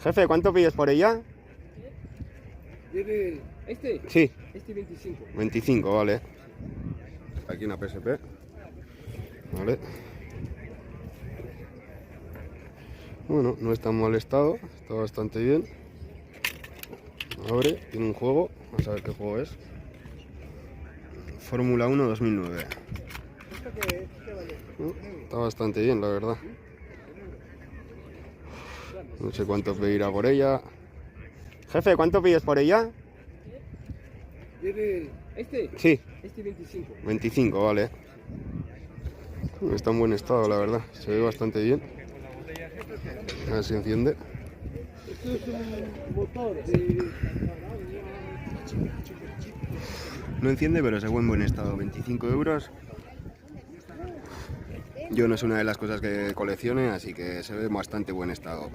Jefe, ¿cuánto pides por ella? ¿Este? Sí, Este 25. 25, vale. Aquí una PSP. Vale. Bueno, no está en mal estado, está bastante bien. Abre, tiene un juego, vamos a ver qué juego es. Fórmula 1 2009. Está bastante bien, la verdad. No sé cuánto pedirá por ella. Jefe, ¿cuánto pides por ella? ¿Este? Sí, Este 25. 25, vale. Está en buen estado, la verdad. Se ve bastante bien. A ver si enciende. Esto es un motor No enciende, pero se ve en buen estado. 25 euros. Yo no es una de las cosas que coleccione, así que se ve en bastante buen estado.